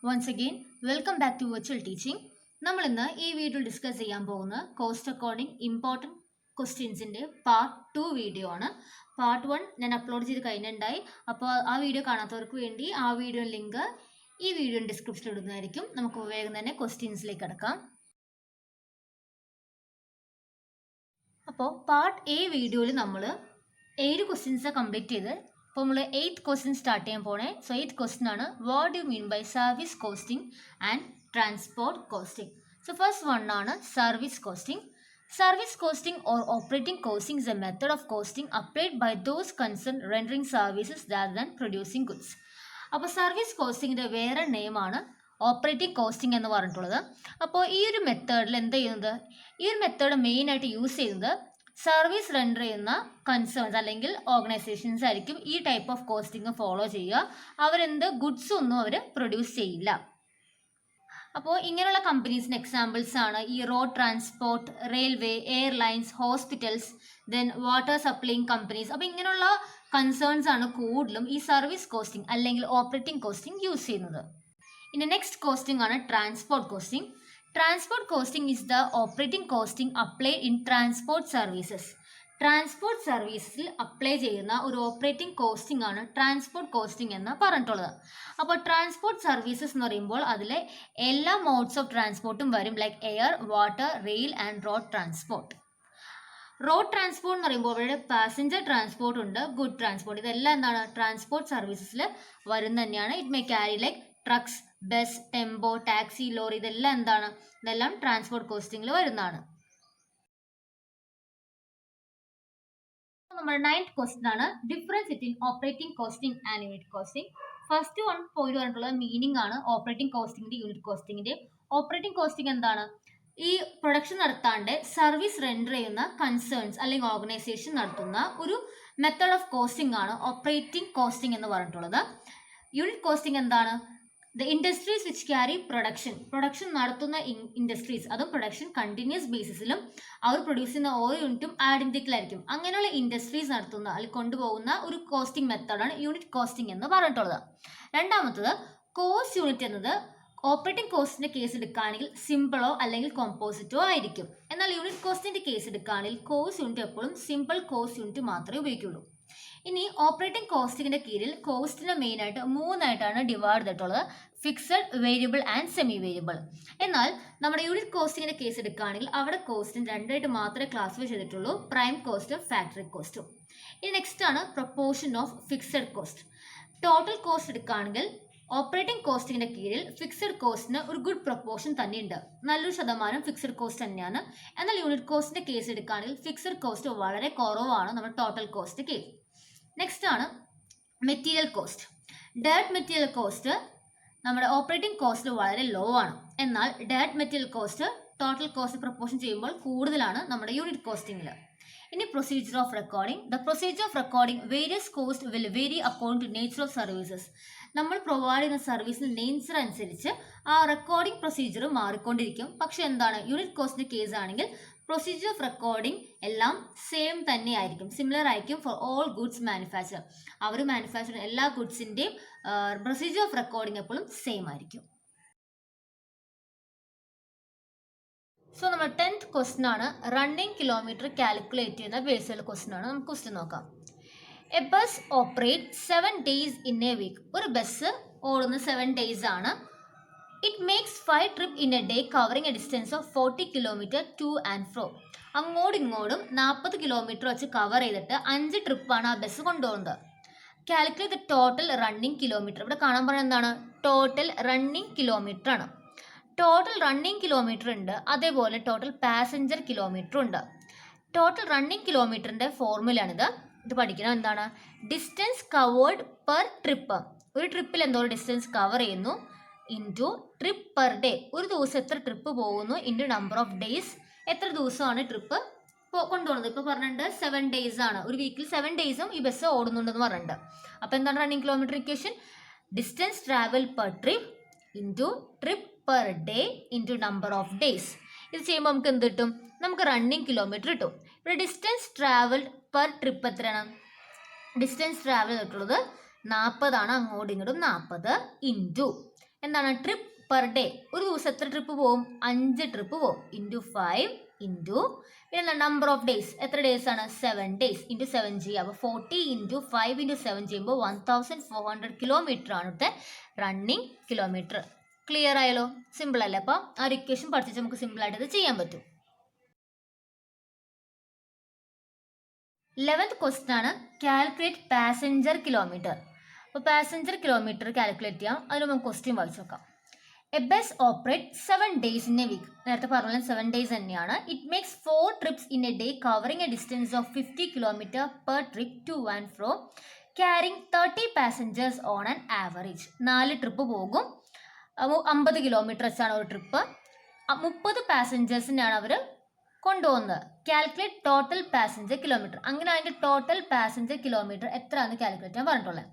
Once again, welcome back to virtual teaching. നമ്മൾ ഇന്ന് ഈ വീഡിയോ ഡിസ്കസ് ചെയ്യാൻ പോകുന്ന കോസ്റ്റ് അക്കൗണ്ടിങ് ഇമ്പോർട്ടൻറ്റ് ക്വസ്റ്റ്യൻസിൻ്റെ പാർട്ട് 2 വീഡിയോ ആണ്. പാർട്ട് 1 ഞാൻ അപ്ലോഡ് ചെയ്ത് കഴിഞ്ഞിട്ടുണ്ടായി. അപ്പോൾ ആ വീഡിയോ കാണാത്തവർക്ക് വേണ്ടി ആ വീഡിയോ ലിങ്ക് ഈ വീഡിയോ ഡിസ്ക്രിപ്ഷനിൽ ഇടുന്നതായിരിക്കും. നമുക്ക് വേഗം തന്നെ ക്വസ്റ്റ്യൻസിലേക്ക് കടക്കാം. അപ്പോൾ പാർട്ട് എ വീഡിയോയിൽ നമ്മൾ 7 ക്വസ്റ്റ്യൻസ് കംപ്ലീറ്റ് ചെയ്ത് അപ്പോൾ നമ്മൾ 8th ക്വസ്റ്റ്യൻ സ്റ്റാർട്ട് ചെയ്യാൻ പോണേ. സോ 8th ക്വസ്റ്റ്യൻ ആണ്, what do you mean by service costing and transport costing. So first one ആണ് service costing. Service costing or operating costing is a method of costing applied by those concerned rendering services rather than producing goods. അപ്പോൾ service കോസ്റ്റിങ്ങിൻ്റെ വേറെ നെയിമാണ് operating costing എന്ന് പറഞ്ഞിട്ടുള്ളത്. അപ്പോൾ ഈ ഒരു മെത്തേഡിൽ എന്ത് ചെയ്യുന്നത്, ഈ ഒരു മെത്തേഡ് മെയിനായിട്ട് യൂസ് ചെയ്യുന്നത് സർവീസ് റെൻഡർ ചെയ്യുന്ന കൺസേൺസ് അല്ലെങ്കിൽ ഓർഗനൈസേഷൻസ് ആയിരിക്കും ഈ ടൈപ്പ് ഓഫ് കോസ്റ്റിംഗ് ഫോളോ ചെയ്യുക. അവരെന്ത് ഗുഡ്സ് ഒന്നും അവർ പ്രൊഡ്യൂസ് ചെയ്യില്ല. അപ്പോൾ ഇങ്ങനെയുള്ള കമ്പനീസിൻ്റെ എക്സാമ്പിൾസ് ആണ് ഈ road transport, railway, airlines, hospitals, then water supplying companies. അപ്പോൾ ഇങ്ങനെയുള്ള കൺസേൺസ് ആണ് കൂടുതലും ഈ സർവീസ് കോസ്റ്റിംഗ് അല്ലെങ്കിൽ ഓപ്പറേറ്റിംഗ് കോസ്റ്റിംഗ് യൂസ് ചെയ്യുന്നത്. ഇനി നെക്സ്റ്റ് കോസ്റ്റിംഗ് ആണ് transport costing. Transport costing is the operating costing applied in transport services. Transport സർവീസിൽ അപ്ലൈ ചെയ്യുന്ന ഒരു ഓപ്പറേറ്റിംഗ് കോസ്റ്റിംഗ് ആണ് ട്രാൻസ്പോർട്ട് കോസ്റ്റിംഗ് എന്ന് പറഞ്ഞിട്ടുള്ളത്. അപ്പോൾ ട്രാൻസ്പോർട്ട് സർവീസസ് എന്ന് പറയുമ്പോൾ അതിലെ എല്ലാ മോഡ്സ് ഓഫ് ട്രാൻസ്പോർട്ടും വരും, like air, water, rail and road transport. Road transport എന്ന് പറയുമ്പോൾ അവരുടെ പാസഞ്ചർ ട്രാൻസ്പോർട്ട് ഉണ്ട്, ഗുഡ് ട്രാൻസ്പോർട്ട്. ഇതെല്ലാം എന്താണ് ട്രാൻസ്പോർട്ട് സർവീസസിൽ വരുന്ന തന്നെയാണ്. It may carry like trucks, bus, tempo, taxi, lorry. ഇതെല്ലാം എന്താണ്, ഇതെല്ലാം ട്രാൻസ്പോർട്ട് കോസ്റ്റിംഗിൽ വരുന്നതാണ്. നമ്മുടെ 9th ക്വസ്റ്റ്യൻ ആണ്, difference between operating costing and unit costing. First one point പറഞ്ഞിട്ടുള്ളത് മീനിങ് ആണ് ഓപ്പറേറ്റിംഗ് കോസ്റ്റിംഗിന്റെ യൂണിറ്റ് കോസ്റ്റിംഗിന്റെ. ഓപ്പറേറ്റിംഗ് കോസ്റ്റിംഗ് എന്താണ്, ഈ പ്രൊഡക്ഷൻ നടത്താണ്ട് സർവീസ് റെൻഡർ ചെയ്യുന്ന കൺസേൺസ് അല്ലെങ്കിൽ ഓർഗനൈസേഷൻ നടത്തുന്ന ഒരു മെത്തേഡ് ഓഫ് കോസ്റ്റിംഗ് ആണ് ഓപ്പറേറ്റിംഗ് കോസ്റ്റിംഗ് എന്ന് പറഞ്ഞിട്ടുള്ളത്. യൂണിറ്റ് കോസ്റ്റിംഗ് എന്താണ്, the industries which carry production നടത്തുന്ന ഇൻഡസ്ട്രീസ്, അതും പ്രൊഡക്ഷൻ കണ്ടിന്യൂസ് ബേസിസിലും അവർ പ്രൊഡ്യൂസ് ചെയ്യുന്ന ഓരോ യൂണിറ്റും ഐഡന്റിക്കലായിരിക്കും. അങ്ങനെയുള്ള ഇൻഡസ്ട്രീസ് നടത്തുന്ന അല്ലെങ്കിൽ കൊണ്ടുപോകുന്ന ഒരു കോസ്റ്റിംഗ് മെത്തേഡാണ് യൂണിറ്റ് കോസ്റ്റിംഗ് എന്ന് പറഞ്ഞിട്ടുള്ളത്. രണ്ടാമത്തത് കോസ്റ്റ് യൂണിറ്റ് എന്നത് ഓപ്പറേറ്റിംഗ് കോസ്റ്റിന്റെ കേസ് എടുക്കുകയാണെങ്കിൽ സിമ്പിളോ അല്ലെങ്കിൽ കോമ്പോസിറ്റോ ആയിരിക്കും. എന്നാൽ യൂണിറ്റ് കോസ്റ്റിന്റെ കേസ് എടുക്കുകയാണെങ്കിൽ കോസ്റ്റ് യൂണിറ്റ് എപ്പോഴും സിമ്പിൾ കോസ്റ്റ് യൂണിറ്റ് മാത്രമേ ഉപയോഗിക്കുള്ളൂ. ഇനി ഓപ്പറേറ്റിംഗ് കോസ്റ്റിങ്ങിന്റെ കീഴിൽ കോസ്റ്റിനെ മെയിനായിട്ട് 3ആയിട്ടാണ് ഡിവൈഡ് ചെയ്തിട്ടുള്ളത്, fixed, variable and semi variable. എന്നാൽ നമ്മുടെ യൂണിറ്റ് കോസ്റ്റിങ്ങിന്റെ കേസ് എടുക്കുകയാണെങ്കിൽ അവിടെ കോസ്റ്റിന് 2ആയിട്ട് മാത്രമേ ക്ലാസിഫൈ ചെയ്തിട്ടുള്ളൂ, പ്രൈം കോസ്റ്റും ഫാക്ടറി കോസ്റ്റും. ഇനി നെക്സ്റ്റ് ആണ് proportion of fixed cost. Total cost എടുക്കുകയാണെങ്കിൽ ഓപ്പറേറ്റിംഗ് കോസ്റ്റിങ്ങിന്റെ കീഴിൽ ഫിക്സഡ് കോസ്റ്റിന് ഒരു ഗുഡ് പ്രൊപ്പോർഷൻ തന്നെയുണ്ട്, നല്ലൊരു ശതമാനം ഫിക്സഡ് കോസ്റ്റ് തന്നെയാണ്. എന്നാൽ യൂണിറ്റ് കോസ്റ്റിന്റെ കേസ് എടുക്കുകയാണെങ്കിൽ ഫിക്സഡ് കോസ്റ്റ് വളരെ കുറവാണ് നമ്മുടെ ടോട്ടൽ കോസ്റ്റ് കേസ്. നെക്സ്റ്റ് ആണ് material cost. Direct material cost നമ്മുടെ ഓപ്പറേറ്റിംഗ് കോസ്റ്റ് വളരെ ലോ ആണ്. എന്നാൽ direct material cost total cost proportion ചെയ്യുമ്പോൾ കൂടുതലാണ് നമ്മുടെ യൂണിറ്റ് കോസ്റ്റിംഗിൽ. ഇനി procedure of recording. The procedure of recording various cost will vary according to nature of services. നമ്മൾ പ്രൊവൈഡ് ചെയ്യുന്ന സർവീസിന് നേച്ചർ അനുസരിച്ച് ആ റെക്കോർഡിംഗ് പ്രൊസീജിയർ മാറിക്കൊണ്ടിരിക്കും. പക്ഷെ എന്താണ്, യൂണിറ്റ് കോസ്റ്റിന്റെ കേസ് ആണെങ്കിൽ പ്രൊസീജിയർ ഓഫ് റെക്കോർഡിംഗ് എല്ലാം സെയിം തന്നെ ആയിരിക്കും, സിമിലർ ആയിരിക്കും ഫോർ ഓൾ ഗുഡ്സ് മാനുഫാക്ചർ. അവർ മാനുഫാക്ചർ എല്ലാ ഗുഡ്സിൻ്റെയും പ്രൊസീജിയർ ഓഫ് റെക്കോർഡിംഗ് എപ്പോഴും സെയിം ആയിരിക്കും. സോ നമ്മൾ 10th ക്വസ്റ്റ്യൻ ആണ്, റണ്ണിങ് കിലോമീറ്റർ കാൽക്കുലേറ്റ് ചെയ്യുന്ന ബേസിലുള്ള ക്വസ്റ്റ്യൻ ആണ്. നമുക്ക് ക്വസ്റ്റ്യൻ നോക്കാം. A bus operate 7 days in a week. ഒരു ബസ് ഓടുന്ന 7 days ആണ്. It makes 5 trips in a day covering a distance of 40 kilometers to and fro. അങ്ങോട്ടും ഇങ്ങോട്ടും 40 kilometer വെച്ച് കവർ ചെയ്തിട്ട് 5 ട്രിപ്പാണ് ആ ബസ് കൊണ്ടുപോകുന്നത്. Calculate the total running kilometre. ഇവിടെ കാണാൻ പറയുന്നത് എന്താണ്, ടോട്ടൽ റണ്ണിങ് കിലോമീറ്റർ ആണ്. ടോട്ടൽ റണ്ണിങ് കിലോമീറ്റർ ഉണ്ട്, അതേപോലെ ടോട്ടൽ പാസഞ്ചർ കിലോമീറ്റർ ഉണ്ട്. ടോട്ടൽ റണ്ണിങ് കിലോമീറ്ററിൻ്റെ ഫോർമുലയാണിത്. ഇത് പഠിക്കണം, എന്താണ്, ഡിസ്റ്റൻസ് കവേർഡ് പെർ ട്രിപ്പ്. ഒരു ട്രിപ്പിൽ എന്തോരം ഡിസ്റ്റൻസ് കവർ ചെയ്യുന്നു ഇൻറ്റു ട്രിപ്പ് പെർ ഡേ. ഒരു ദിവസം എത്ര ട്രിപ്പ് പോകുന്നു ഇൻറ്റു നമ്പർ ഓഫ് ഡേയ്സ്, എത്ര ദിവസമാണ് ട്രിപ്പ് കൊണ്ടുപോകുന്നത്. ഇപ്പോൾ പറഞ്ഞിട്ടുണ്ട് 7 days ആണ്, ഒരു വീക്കിൽ 7 days ഈ ബസ് ഓടുന്നുണ്ടെന്ന് പറഞ്ഞിട്ടുണ്ട്. അപ്പോൾ എന്താണ് running kilometre equation, distance travel per trip into trip per day into number of days. ഇത് ചെയ്യുമ്പോൾ നമുക്ക് എന്ത് കിട്ടും, നമുക്ക് റണ്ണിങ് കിലോമീറ്റർ കിട്ടും. ഇവിടെ ഡിസ്റ്റൻസ് ട്രാവൽഡ് പെർ ട്രിപ്പ് എത്രയാണ്, ഡിസ്റ്റൻസ് ട്രാവൽ ചെയ്തിട്ടുള്ളത് 40 ആണ്, അങ്ങോട്ടും ഇങ്ങോട്ടും 40 ഇൻറ്റു എന്താണ് ട്രിപ്പ് പെർ ഡേ. ഒരു ദിവസം എത്ര ട്രിപ്പ് പോവും? 5 ട്രിപ്പ് പോവും. ഇൻറ്റു 5 ഇൻറ്റു പിന്നെ നമ്പർ ഓഫ് ഡേയ്സ്, എത്ര ഡേയ്സ് ആണ്? 7 ഡേയ്സ് ഇൻറ്റു 7 ചെയ്യുക. അപ്പോൾ 40 ഇൻറ്റു 5 ഇൻറ്റു 7 ചെയ്യുമ്പോൾ 1400 കിലോമീറ്റർ ആണ് ഇവിടുത്തെ റണ്ണിങ് കിലോമീറ്റർ. ക്ലിയർ ആയല്ലോ? സിമ്പിൾ അല്ലേ? അപ്പോൾ ആ ഒരു ഇക്വേഷൻ പഠിച്ചിട്ട് നമുക്ക് സിമ്പിളായിട്ട് ഇത് ചെയ്യാൻ പറ്റും. 11th ക്വസ്റ്റ്യൻ ആണ് കാൽക്കുലേറ്റ് പാസഞ്ചർ കിലോമീറ്റർ. അപ്പോൾ പാസഞ്ചർ കിലോമീറ്റർ കാൽക്കുലേറ്റ് ചെയ്യാം. അതിന് നമുക്ക് ക്വസ്റ്റ്യൻ വായിച്ചു നോക്കാം. A bus operate 7 days in a week. നേരത്തെ പറഞ്ഞാൽ 7 days തന്നെയാണ്. It makes 4 trips in a day covering a distance of 50 km per trip to and fro, carrying 30 passengers on an average. 4 trip പോകും. 50 kilometre വെച്ചാണ് ഒരു trip. 30 പാസഞ്ചേഴ്സിനാണ് അവർ കൊണ്ടുപോകുന്നത്. Calculate total passenger kilometre. അങ്ങനെയാണെങ്കിൽ total passenger kilometre എത്രയാണെന്ന് calculate ചെയ്യാൻ പറഞ്ഞിട്ടുള്ളത്.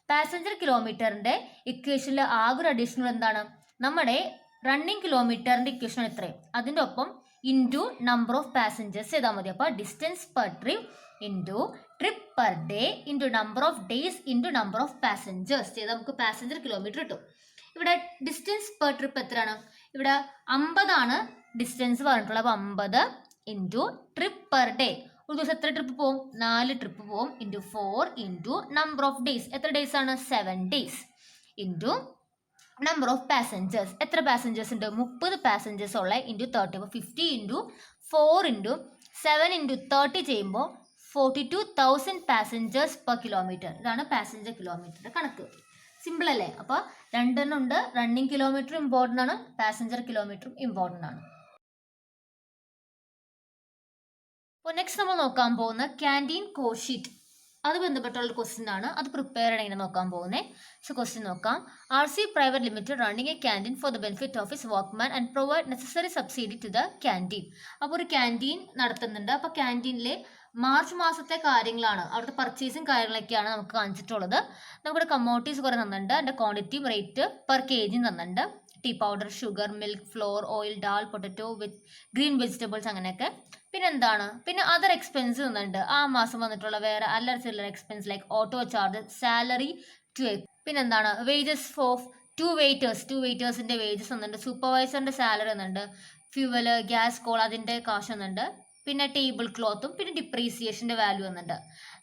Passenger കിലോമീറ്ററിന്റെ ഇക്വേഷനിൽ ആകെ ഒരു അഡീഷണൽ എന്താണ്? നമ്മുടെ റണ്ണിങ് കിലോമീറ്ററിന്റെ ഇക്വേഷൻ എത്രയും അതിൻ്റെ ഒപ്പം ഇൻറ്റു നമ്പർ ഓഫ് പാസഞ്ചേഴ്സ് ചെയ്താൽ മതി. അപ്പോൾ distance per trip into trip per day into number of days into number of passengers ചെയ്താൽ നമുക്ക് പാസഞ്ചർ കിലോമീറ്റർ കിട്ടും. ഇവിടെ ഡിസ്റ്റൻസ് പെർ ട്രിപ്പ് എത്രയാണ്? ഇവിടെ 50 ആണ് ഡിസ്റ്റൻസ് പറഞ്ഞിട്ടുള്ളത്. അപ്പോൾ 50 ഇൻറ്റു ട്രിപ്പ് പെർ ഡേ. ഒരു ദിവസം എത്ര ട്രിപ്പ് പോകും? 4 ട്രിപ്പ് പോകും. Into 4 into number of days, എത്ര ഡേയ്സ് ആണ്? 7 days into number of passengers, എത്ര പാസഞ്ചേഴ്സ് ഉണ്ട്? 30 പാസഞ്ചേഴ്സ് ഉള്ള ഇൻറ്റു 30. അപ്പോൾ 50 ഇൻറ്റു 4 ഇൻറ്റു 7 ഇൻറ്റു 30 ചെയ്യുമ്പോൾ 42,000 പാസഞ്ചേഴ്സ് പെർ കിലോമീറ്റർ. ഇതാണ് പാസഞ്ചർ കിലോമീറ്ററിന്റെ കണക്ക്. സിമ്പിൾ അല്ലേ? അപ്പോൾ രണ്ടെണ്ണം ഉണ്ട്. റണ്ണിങ് കിലോമീറ്റർ ഇമ്പോർട്ടൻ്റ് ആണ്, പാസഞ്ചർ കിലോമീറ്ററും ഇമ്പോർട്ടൻ്റ് ആണ്. അപ്പോൾ നെക്സ്റ്റ് നമ്മൾ നോക്കാൻ പോകുന്ന ക്യാൻറ്റീൻ കോഷീറ്റ്, അത് ബന്ധപ്പെട്ടുള്ള ക്വസ്റ്റ്യൻ ആണ്. അത് പ്രിപ്പയർ ചെയ്യണം നോക്കാൻ പോകുന്നത്. സോ ക്വസ്റ്റ്യൻ നോക്കാം. RC private limited running a canteen for the benefit of his workman and provide necessary subsidy to the canteen. അപ്പോൾ ഒരു ക്യാൻറ്റീൻ നടത്തുന്നുണ്ട്. അപ്പോൾ ക്യാൻറ്റീനിലെ മാർച്ച് മാസത്തെ കാര്യങ്ങളാണ്, അവിടുത്തെ പർച്ചേസും കാര്യങ്ങളൊക്കെയാണ് നമുക്ക് കാണിച്ചിട്ടുള്ളത്. നമ്മുടെ കമ്മോഡിറ്റീസ് കുറേ തന്നിട്ടുണ്ട്. അതിൻ്റെ ക്വാണ്ടിറ്റിയും റേറ്റ് പെർ kg തന്നിട്ടുണ്ട്. Tea powder, sugar, milk, flour, oil, dal, potato, green vegetables അങ്ങനെയൊക്കെ. പിന്നെ എന്താണ്? പിന്നെ അതർ എക്സ്പെൻസ് തന്നിട്ടുണ്ട്. ആ മാസം വന്നിട്ടുള്ള വേറെ അല്ലറ ചില്ലറ expense like auto charge, salary to. പിന്നെന്താണ്? വേജസ് ഓഫ് 2 waiters, 2 waitersന്റെ വേജസ് തന്നിട്ടുണ്ട്. സൂപ്പർവൈസറിന്റെ സാലറി തന്നിട്ടുണ്ട്. ഫ്യൂവല്, ഗ്യാസ്, കോൾ അതിൻ്റെ കാശ് തന്നിട്ടുണ്ട്. പിന്നെ ടേബിൾ ക്ലോത്തും പിന്നെ ഡിപ്രീസിയേഷൻ്റെ വാല്യൂ വന്നിട്ടുണ്ട്.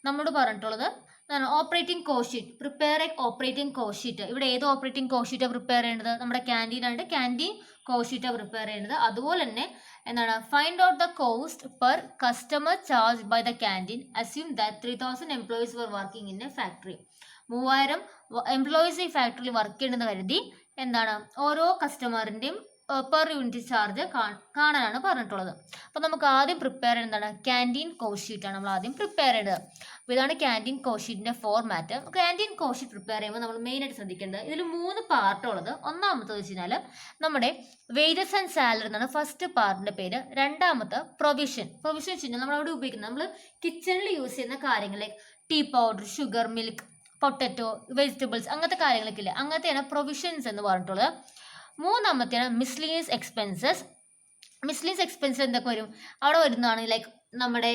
നമ്മളോട് പറഞ്ഞിട്ടുള്ളത് എന്താണ്? Operating cost prepare a operating cost sheet. ഇവിടെ ഏത് ഓപ്പറേറ്റിംഗ് കോസ്റ്റ് ഷീറ്റാണ് പ്രിപ്പയർ ചെയ്യേണ്ടത്? നമ്മുടെ ക്യാൻറ്റീനായിട്ട് ക്യാൻറ്റീൻ കോസ്റ്റ് ഷീറ്റാണ് പ്രിപ്പയർ ചെയ്യേണ്ടത്. അതുപോലെ തന്നെ എന്താണ്? Find out the cost per customer charge by the canteen. Assume that 3000 employees were working in a factory. 3000 employees ഈ ഫാക്ടറിയിൽ വർക്ക് ചെയ്യണമെന്ന് കരുതി എന്താണ്? ഓരോ കസ്റ്റമറിൻ്റെയും പെർ യൂണിറ്റ് ചാർജ് കാണാനാണ് പറഞ്ഞിട്ടുള്ളത്. അപ്പോൾ നമുക്ക് ആദ്യം പ്രിപ്പയർ എന്താണ്? ക്യാൻറ്റീൻ കോസ്റ്റ് ഷീറ്റാണ് നമ്മൾ ആദ്യം പ്രിപ്പയർ ചെയ്യേണ്ടത്. അപ്പോൾ ഇതാണ് ക്യാൻറ്റീൻ കോസ്റ്റ് ഷീറ്റിൻ്റെ format. Canteen cost sheet prepare ചെയ്യുമ്പോൾ നമ്മൾ മെയിനായിട്ട് ശ്രദ്ധിക്കേണ്ടത് ഇതിൽ 3 പാർട്ടുള്ളത്. ഒന്നാമത്തെ വെച്ച് കഴിഞ്ഞാൽ നമ്മുടെ വേജസ് ആൻഡ് സാലറി എന്നാണ് ഫസ്റ്റ് പാർട്ടിൻ്റെ പേര്. രണ്ടാമത്തെ പ്രൊവിഷൻ. പ്രൊവിഷൻ വെച്ച് കഴിഞ്ഞാൽ നമ്മൾ അവിടെ ഉപയോഗിക്കുന്നത് നമ്മൾ കിച്ചണിൽ യൂസ് ചെയ്യുന്ന കാര്യങ്ങൾ like tea powder, sugar, milk, potato, vegetables അങ്ങനത്തെ കാര്യങ്ങളൊക്കെ ഇല്ലേ, അങ്ങനത്തെയാണ് പ്രൊവിഷൻസ് എന്ന് പറഞ്ഞിട്ടുള്ളത്. മൂന്നാമത്തെയാണ് മിസ്ലീനിയസ് എക്സ്പെൻസസ്. മിസ്ലീനിയസ് എക്സ്പെൻസസ് എന്തൊക്കെ വരും? അവിടെ വരുന്നതാണ് ലൈക്ക് നമ്മുടെ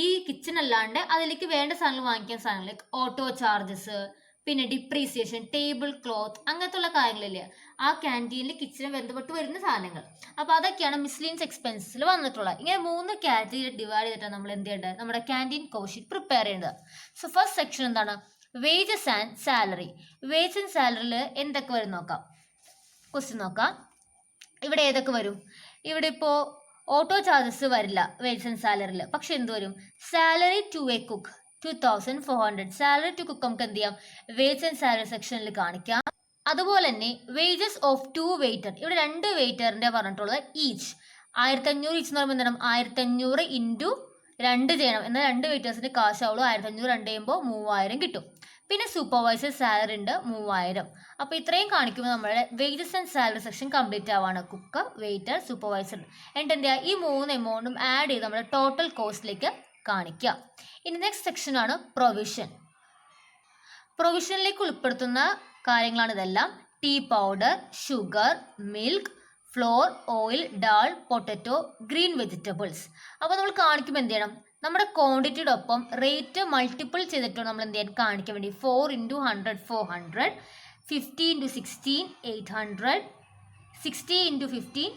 ഈ കിച്ചൺ അല്ലാണ്ട് അതിലേക്ക് വേണ്ട സാധനങ്ങൾ വാങ്ങിക്കുന്ന സാധനങ്ങൾ ലൈക്ക് ഓട്ടോ ചാർജസ്, പിന്നെ ഡിപ്രീസിയേഷൻ, ടേബിൾ ക്ലോത്ത് അങ്ങനത്തെ കാര്യങ്ങളില്ലേ, ആ ക്യാൻറ്റീനിൽ കിച്ചണിൽ ബന്ധപ്പെട്ട് വരുന്ന സാധനങ്ങൾ. അപ്പോൾ അതൊക്കെയാണ് മിസ്ലീനിയസ് എക്സ്പെൻസസിൽ വന്നിട്ടുള്ളത്. ഇങ്ങനെ 3 കാറ്റഗറി ഡിവൈഡ് ചെയ്തിട്ടാണ് നമ്മൾ എന്ത് ചെയ്യേണ്ടത്? നമ്മുടെ ക്യാൻറ്റീൻ കോസ്റ്റ് ഷീറ്റ് പ്രിപ്പയർ ചെയ്യേണ്ടത്. സോ ഫസ്റ്റ് സെക്ഷൻ എന്താണ്? Wages and salary. Wages and സാലറിയിൽ എന്തൊക്കെ വരും നോക്കാം. ക്വസ്റ്റ്യൻ നോക്കാം. ഇവിടെ ഏതൊക്കെ വരും? ഇവിടെ ഇപ്പോൾ ഓട്ടോ ചാർജസ് വരില്ല വേജസ് ആൻഡ് സാലറിയിൽ. പക്ഷെ എന്ത് വരും? Salary to a cook 2400. Salary to cook നമുക്ക് എന്ത് ചെയ്യാം? വേജസ് ആൻഡ് സാലറി സെക്ഷനിൽ കാണിക്കാം. അതുപോലെ തന്നെ വേജസ് ഓഫ് 2 waiter. ഇവിടെ 2 വെയിറ്ററിൻ്റെ പറഞ്ഞിട്ടുള്ളത് ഈച്ച് 1500 ഈച്ച് എന്ന് പറയുമ്പോൾ എന്താണ്? 1500 ഇൻറ്റു 2 ചെയ്യണം. എന്നാൽ 2 വെയിറ്റേഴ്സിൻ്റെ കാശാവുള്ളൂ. 1500 2 ചെയ്യുമ്പോൾ 3000 കിട്ടും. പിന്നെ സൂപ്പർവൈസർ സാലറി ഉണ്ട് 3000. അപ്പോൾ ഇത്രയും കാണിക്കുമ്പോൾ നമ്മുടെ wages and salary section complete ആവാണ്. Cook, waiter, supervisor. എന്നിട്ട് എന്ത് ചെയ്യുക? ഈ 3 എമൗണ്ടും ആഡ് ചെയ്ത് നമ്മുടെ ടോട്ടൽ കോസ്റ്റിലേക്ക് കാണിക്കാം. ഇനി നെക്സ്റ്റ് സെക്ഷനാണ് പ്രൊവിഷൻ. പ്രൊവിഷനിലേക്ക് ഉൾപ്പെടുത്തുന്ന കാര്യങ്ങളാണ് ഇതെല്ലാം. Tea powder, sugar, milk, flour, oil, dal, potato, green vegetables. അപ്പോൾ നമ്മൾ കാണിക്കുമ്പോൾ എന്ത് ചെയ്യണം? നമ്മുടെ ക്വാണ്ടിറ്റിയുടെ ഒപ്പം റേറ്റ് മൾട്ടിപ്പിൾ ചെയ്തിട്ട് നമ്മൾ എന്ത് ചെയ്യാൻ കാണിക്കാൻ വേണ്ടി 4 × 100 400, 50 ഇൻറ്റു 16 800, 60 ഇൻറ്റു 15,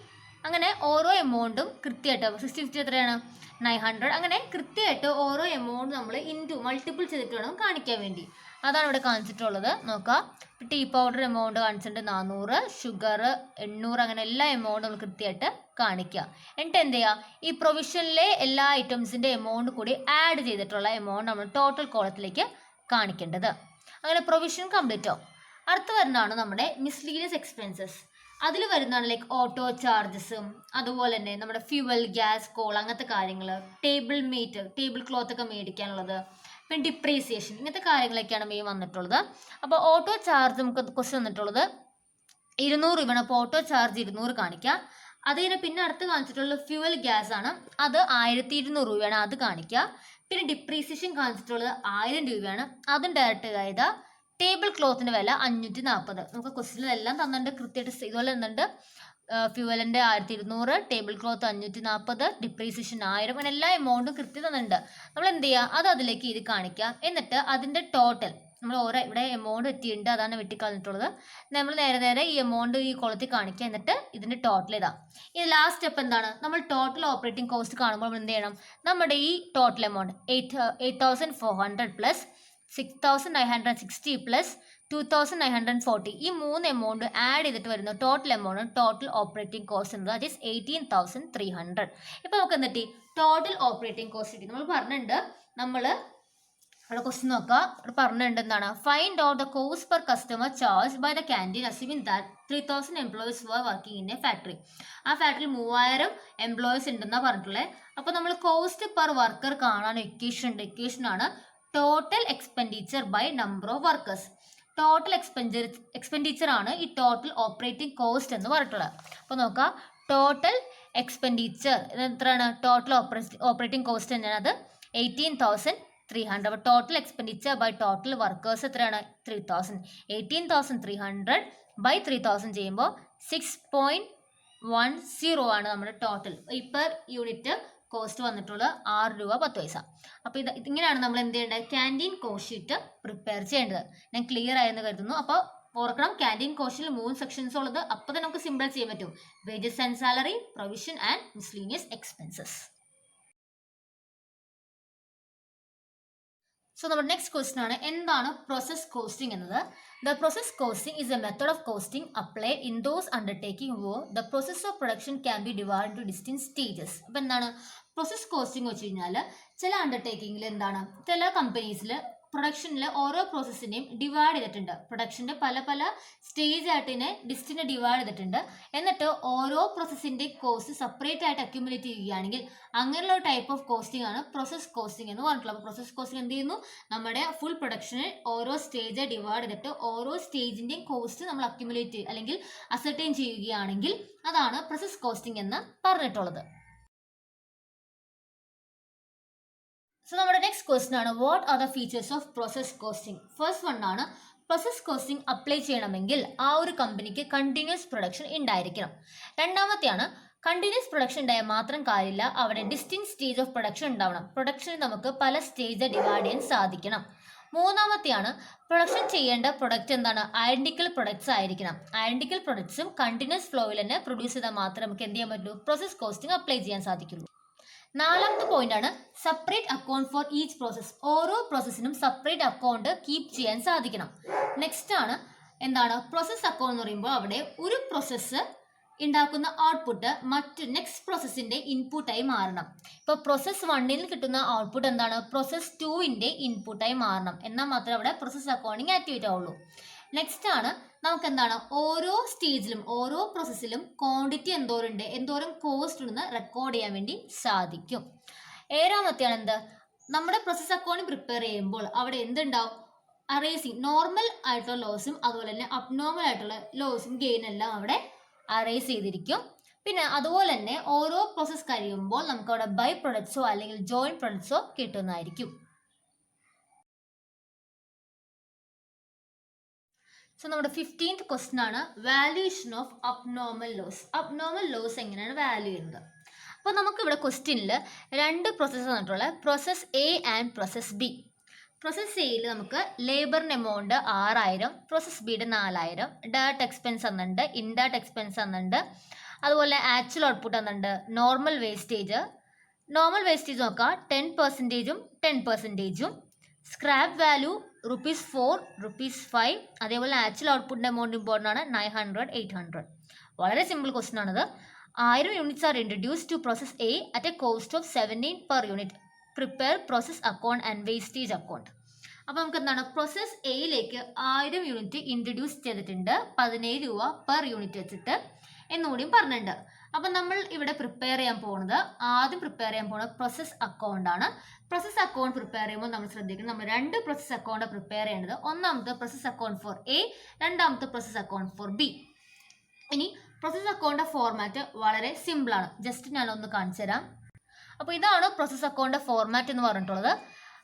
അങ്ങനെ ഓരോ എമൗണ്ടും കൃത്യമായിട്ട് 60 50 എത്രയാണ് 900, അങ്ങനെ കൃത്യമായിട്ട് ഓരോ എമൗണ്ട് നമ്മൾ മൾട്ടിപ്പിൾ ചെയ്തിട്ട് വേണം കാണിക്കാൻ വേണ്ടി. അതാണ് ഇവിടെ കാണിച്ചിട്ടുള്ളത്. നോക്കാം, ടീ പൗഡർ എമൗണ്ട് കാണിച്ചിട്ടുണ്ട് 400, ഷുഗർ 800, അങ്ങനെ എല്ലാ എമൗണ്ടും നമ്മൾ കൃത്യമായിട്ട് കാണിക്കുക. എന്നിട്ട് എന്ത് ചെയ്യുക, ഈ പ്രൊവിഷനിലെ എല്ലാ ഐറ്റംസിൻ്റെ എമൗണ്ട് കൂടി ആഡ് ചെയ്തിട്ടുള്ള എമൗണ്ട് നമ്മൾ ടോട്ടൽ കോളത്തിലേക്ക് കാണിക്കേണ്ടത്. അങ്ങനെ പ്രൊവിഷൻ കംപ്ലീറ്റ് ആവും. അടുത്ത് വരുന്നതാണ് നമ്മുടെ മിസ്ലീനിയസ് എക്സ്പെൻസസ്. അതിൽ വരുന്നതാണ് ലൈക്ക് ഓട്ടോ ചാർജസും അതുപോലെ തന്നെ നമ്മുടെ ഫ്യൂവൽ, ഗ്യാസ്, കോൾ, അങ്ങനത്തെ കാര്യങ്ങൾ, ടേബിൾ ക്ലോത്ത് ഒക്കെ മേടിക്കാനുള്ളത്, പിന്നെ ഡിപ്രീസിയേഷൻ, ഇങ്ങനത്തെ കാര്യങ്ങളൊക്കെയാണ് മെയിൻ വന്നിട്ടുള്ളത്. അപ്പോൾ ഓട്ടോ ചാർജ് നമുക്ക് ക്വസ്റ്റ്യൻ വന്നിട്ടുള്ളത് 200 രൂപയാണ്. അപ്പോൾ ഓട്ടോ ചാർജ് 200 കാണിക്കുക. അതിന് പിന്നെ അടുത്ത് കാണിച്ചിട്ടുള്ളത് ഫ്യൂവൽ ഗ്യാസ് ആണ്, അത് 1200 രൂപയാണ്, അത് കാണിക്കുക. പിന്നെ ഡിപ്രീസിയേഷൻ കാണിച്ചിട്ടുള്ളത് 1000 രൂപയാണ്, അതും ഡയറക്റ്റ് എഴുതുക. ടേബിൾ ക്ലോത്തിൻ്റെ വില 540. നമുക്ക് ക്വസ്റ്റ്യനിലെല്ലാം തന്നിട്ടുണ്ട് കൃത്യമായിട്ട്. ഇതുപോലെ തന്നിട്ടുണ്ട് ഫ്യൂവലിൻ്റെ 1200, ടേബിൾ ക്ലോത്ത് 540, ഡിപ്രീസിയേഷൻ 1000, അങ്ങനെ എല്ലാ എമൗണ്ടും കൃത്യം തന്നിട്ടുണ്ട്. നമ്മൾ എന്ത് ചെയ്യുക, അത് അതിലേക്ക് ഇത് കാണിക്കുക. എന്നിട്ട് അതിൻ്റെ ടോട്ടൽ നമ്മൾ ഇവിടെ എമൗണ്ട് എത്തിയിട്ടുണ്ട്, അതാണ് വെട്ടിക്കളഞ്ഞിട്ടുള്ളത്. നമ്മൾ നേരെ ഈ എമൗണ്ട് ഈ കോളത്തിൽ കാണിക്കുക. എന്നിട്ട് ഇതിൻ്റെ ടോട്ടൽ ഇതാ. ഇത് ലാസ്റ്റ് സ്റ്റെപ്പ് എന്താണ്, നമ്മൾ ടോട്ടൽ ഓപ്പറേറ്റിംഗ് കോസ്റ്റ് കാണുമ്പോൾ നമ്മൾ എന്ത് ചെയ്യണം, നമ്മുടെ ഈ ടോട്ടൽ എമൗണ്ട് 8400 പ്ലസ് 6960 പ്ലസ് 2940, ഈ 3 എമൗണ്ട് ആഡ് ചെയ്തിട്ട് വരുന്ന total amount total operating cost എന്നത് ദാറ്റ് ഈസ് 18,300. ഇപ്പോൾ നമുക്ക് എന്നിട്ട് ടോട്ടൽ ഓപ്പറേറ്റിംഗ് കോസ്റ്റ് കിട്ടി. നമ്മൾ പറഞ്ഞിട്ടുണ്ട്, നമ്മൾ അവിടെ ക്വസ്റ്റ്യൻ നോക്കുക, അവിടെ പറഞ്ഞിട്ടുണ്ട് എന്താണ്, find out the cost per customer charge by the canteen assuming that 3000 employees were working in a factory. ആ ഫാക്ടറിയിൽ 3000 എംപ്ലോയീസ് ഉണ്ടെന്നാണ് പറഞ്ഞിട്ടുള്ളത്. അപ്പോൾ നമ്മൾ കോസ്റ്റ് പെർ വർക്കർ കാണാൻ ഇക്വേഷനാണ് total expenditure by number of workers. Total expenditure ആണ് ഈ ടോട്ടൽ ഓപ്പറേറ്റിംഗ് കോസ്റ്റ് എന്ന് പറഞ്ഞിട്ടുള്ളത്. അപ്പോൾ നോക്കാം, ടോട്ടൽ എക്സ്പെൻഡിച്ചർ എത്രയാണ്, ടോട്ടൽ ഓപ്പറേറ്റിംഗ് കോസ്റ്റ് തന്നെയാണ്, അത് 18,300. അപ്പോൾ total expenditure by total workers എത്രയാണ് 3000. 18,300 ബൈ 3000 ചെയ്യുമ്പോൾ 6.10 ആണ് നമ്മുടെ ടോട്ടൽ പെർ യൂണിറ്റ് കോസ്റ്റ് വന്നിട്ടുള്ളത് 6 രൂപ 10 പൈസ. അപ്പോൾ ഇതിങ്ങനെയാണ് നമ്മൾ എന്ത് ചെയ്യേണ്ടത്, ക്യാൻറ്റീൻ കോസ്റ്റ് ഷീറ്റ് പ്രിപ്പയർ ചെയ്യേണ്ടത്. ഞാൻ ക്ലിയർ ആയെന്ന് കരുതുന്നു. അപ്പോൾ ഓർക്കണം, ക്യാൻറ്റീൻ കോസ്റ്റിൽ 3 സെക്ഷൻസ് ഉള്ളത്. അപ്പോൾ തന്നെ നമുക്ക് സിമ്പിൾ ചെയ്യാൻ പറ്റും, wages and salary, provision and miscellaneous expenses. So നമ്മുടെ നെക്സ്റ്റ് ക്വസ്റ്റ്യൻ ആണ്, എന്താണ് പ്രോസസ് കോസ്റ്റിംഗ് എന്നത്. The process costing is a method of costing applied in those undertaking where the process of production can be divide to distinct stages. അപ്പോൾ എന്താണ് process costing വെച്ച് കഴിഞ്ഞാൽ, ചില അണ്ടർടേക്കിങ്ങിൽ എന്താണ്, ചില കമ്പനീസിൽ പ്രൊഡക്ഷനിൽ ഓരോ പ്രോസസ്സിനെയും ഡിവൈഡ് ചെയ്തിട്ടുണ്ട്. പ്രൊഡക്ഷൻ്റെ പല സ്റ്റേജ് ആയിട്ട് ഇതിനെ ഡിസ്റ്റിനെ ഡിവൈഡ് ചെയ്തിട്ടുണ്ട്. എന്നിട്ട് ഓരോ പ്രോസസ്സിൻ്റെ കോസ്റ്റ് സെപ്പറേറ്റ് ആയിട്ട് അക്യുമുലേറ്റ് ചെയ്യുകയാണെങ്കിൽ അങ്ങനെയുള്ള ടൈപ്പ് ഓഫ് കോസ്റ്റിംഗ് ആണ് പ്രോസസ് കോസ്റ്റിംഗ് എന്ന് പറഞ്ഞിട്ടുള്ളത്. അപ്പോൾ പ്രോസസ് കോസ്റ്റിംഗ് എന്ത് ചെയ്യുന്നു, നമ്മുടെ ഫുൾ പ്രൊഡക്ഷനിൽ ഓരോ സ്റ്റേജ് ഡിവൈഡ് ചെയ്തിട്ട് ഓരോ സ്റ്റേജിൻ്റെയും കോസ്റ്റ് നമ്മൾ അക്യുമുലേറ്റ് അല്ലെങ്കിൽ അസർട്ടൈൻ ചെയ്യുകയാണെങ്കിൽ അതാണ് പ്രോസസ് കോസ്റ്റിംഗ് എന്ന് പറഞ്ഞിട്ടുള്ളത്. സോ നമ്മുടെ നെക്സ്റ്റ് ക്വസ്റ്റ്യൻ ആണ്, what are the features of process costing. First one ആണ്, പ്രോസസ് കോസ്റ്റിംഗ് അപ്ലൈ ചെയ്യണമെങ്കിൽ ആ ഒരു കമ്പനിക്ക് കണ്ടിന്യൂസ് പ്രൊഡക്ഷൻ ഉണ്ടായിരിക്കണം. രണ്ടാമത്തെയാണ്, കണ്ടിന്യൂസ് പ്രൊഡക്ഷൻ ഉണ്ടായാൽ മാത്രം കാര്യമില്ല, അവിടെ ഡിസ്റ്റിൻറ്റ് സ്റ്റേജ് ഓഫ് പ്രൊഡക്ഷൻ ഉണ്ടാവണം. പ്രൊഡക്ഷനിൽ നമുക്ക് പല സ്റ്റേജ് ഡിവൈഡ് ചെയ്യാൻ സാധിക്കണം. മൂന്നാമത്തെയാണ്, പ്രൊഡക്ഷൻ ചെയ്യേണ്ട പ്രൊഡക്റ്റ് എന്താണ്, ഐഡന്റിക്കൽ പ്രൊഡക്ട്സ് ആയിരിക്കണം. ഐഡന്റിക്കൽ പ്രൊഡക്ട്സും കണ്ടിന്യൂസ് ഫ്ലോയിൽ തന്നെ പ്രൊഡ്യൂസ് ചെയ്താൽ മാത്രമേ നമുക്ക് എന്ത് ചെയ്യാൻ പറ്റൂ, പ്രോസസ് കോസ്റ്റിംഗ് അപ്ലൈ ചെയ്യാൻ സാധിക്കുള്ളൂ. നാലാമത്തെ പോയിന്റ് ആണ്, separate account for each process. ഓരോ പ്രോസസ്സിനും സെപ്പറേറ്റ് അക്കൗണ്ട് കീപ്പ് ചെയ്യാൻ സാധിക്കണം. നെക്സ്റ്റ് ആണ് എന്താണ്, പ്രോസസ് അക്കൗണ്ട് എന്ന് പറയുമ്പോൾ അവിടെ ഒരു പ്രോസസ്സ് ഉണ്ടാക്കുന്ന ഔട്ട്പുട്ട് നെക്സ്റ്റ് പ്രോസസ്സിന്റെ ഇൻപുട്ടായി മാറണം. ഇപ്പോൾ പ്രോസസ് 1ൽ കിട്ടുന്ന ഔട്ട്പുട്ട് എന്താണ്, പ്രോസസ് 2ന്റെ ഇൻപുട്ടായി മാറണം. എന്നാൽ മാത്രമേ അവിടെ പ്രോസസ് അക്കൗണ്ടിങ് ആക്ടിവേറ്റ് ആവുള്ളൂ. നെക്സ്റ്റ് ആണ്, നമുക്ക് എന്താണ്, ഓരോ സ്റ്റേജിലും ഓരോ പ്രോസസ്സിലും ക്വാണ്ടിറ്റി എന്തോരം കോസ്റ്റ് ഉണ്ടെന്ന് റെക്കോർഡ് ചെയ്യാൻ വേണ്ടി സാധിക്കും. ഏഴാമത്തെയാണ് എന്ത്, നമ്മുടെ പ്രോസസ് അക്കൗണ്ടിങ് പ്രിപ്പയർ ചെയ്യുമ്പോൾ അവിടെ എന്തുണ്ടാവും, അറേസിങ് നോർമൽ ആയിട്ടുള്ള ലോസും അതുപോലെ തന്നെ അബ്നോർമൽ ആയിട്ടുള്ള ലോസും ഗെയിൻ എല്ലാം അവിടെ അറേസ് ചെയ്തിരിക്കും. പിന്നെ അതുപോലെ തന്നെ ഓരോ പ്രോസസ് കഴിയുമ്പോൾ നമുക്ക് അവിടെ ബൈ പ്രൊഡക്ട്സോ അല്ലെങ്കിൽ ജോയിന്റ് പ്രൊഡക്ട്സോ കിട്ടുന്നതായിരിക്കും. സോ നമ്മുടെ 15th ക്വസ്റ്റ്യൻ ആണ്, valuation of abnormal loss. Abnormal loss എങ്ങനെയാണ് വാല്യൂ ചെയ്യുന്നത്. അപ്പോൾ നമുക്കിവിടെ ക്വസ്റ്റ്യനിൽ 2 പ്രോസസ്സ് തന്നിട്ടുള്ളത്, process A and process B. Process എയിൽ നമുക്ക് ലേബറിന് എമൗണ്ട് 6000, പ്രോസസ് ബിയുടെ 4000, ഡയറക്റ്റ് എക്സ്പെൻസ് തന്നിട്ടുണ്ട്, ഇൻഡയറക്റ്റ് എക്സ്പെൻസ് തന്നിട്ടുണ്ട്, അതുപോലെ ആക്ച്വൽ ഔട്ട്പുട്ട് തന്നിട്ടുണ്ട്, നോർമൽ വേസ്റ്റേജ് നോക്കാം 10%ഉം 10%ഉം, സ്ക്രാപ്പ് വാല്യൂ ₹4, ₹5, അതേപോലെ ആക്ച്വൽ ഔട്ട്പുട്ടിൻ്റെ എമൗണ്ട് ഇമ്പോർട്ടൻ്റ് ആണ് 900, 800. വളരെ സിമ്പിൾ ക്വസ്റ്റൻ ആണത്. 1000 units are introduce to process A at a cost of 17 per unit. Prepare process account and wastage account. അപ്പോൾ നമുക്ക് എന്താണ്, പ്രോസസ് എയിലേക്ക് 1000 യൂണിറ്റ് ഇൻട്രൊഡ്യൂസ് ചെയ്തിട്ടുണ്ട്, 17 രൂപ പെർ യൂണിറ്റ് വെച്ചിട്ട് എന്നുകൂടിയും പറഞ്ഞിട്ടുണ്ട്. അപ്പം നമ്മൾ ഇവിടെ പ്രിപ്പയർ ചെയ്യാൻ പോകുന്നത്, ആദ്യം പ്രിപ്പയർ ചെയ്യാൻ പോകുന്നത് പ്രോസസ് അക്കൗണ്ട് ആണ്. പ്രോസസ് അക്കൗണ്ട് പ്രിപ്പയർ ചെയ്യുമ്പോൾ നമ്മൾ ശ്രദ്ധിക്കണം, നമ്മൾ 2 പ്രോസസ് അക്കൗണ്ട് പ്രിപ്പയർ ചെയ്യേണ്ടത്. ഒന്നാമത്തെ പ്രോസസ് അക്കൗണ്ട് ഫോർ എ, രണ്ടാമത്തെ പ്രോസസ് അക്കൗണ്ട് ഫോർ ബി. ഇനി പ്രോസസ് അക്കൗണ്ട് ഫോർമാറ്റ് വളരെ സിമ്പിളാണ്, ജസ്റ്റ് ഞാനൊന്ന് കാണിച്ചു തരാം. അപ്പോൾ ഇതാണ് പ്രോസസ് അക്കൗണ്ട് ഫോർമാറ്റ് എന്ന് പറഞ്ഞിട്ടുള്ളത്.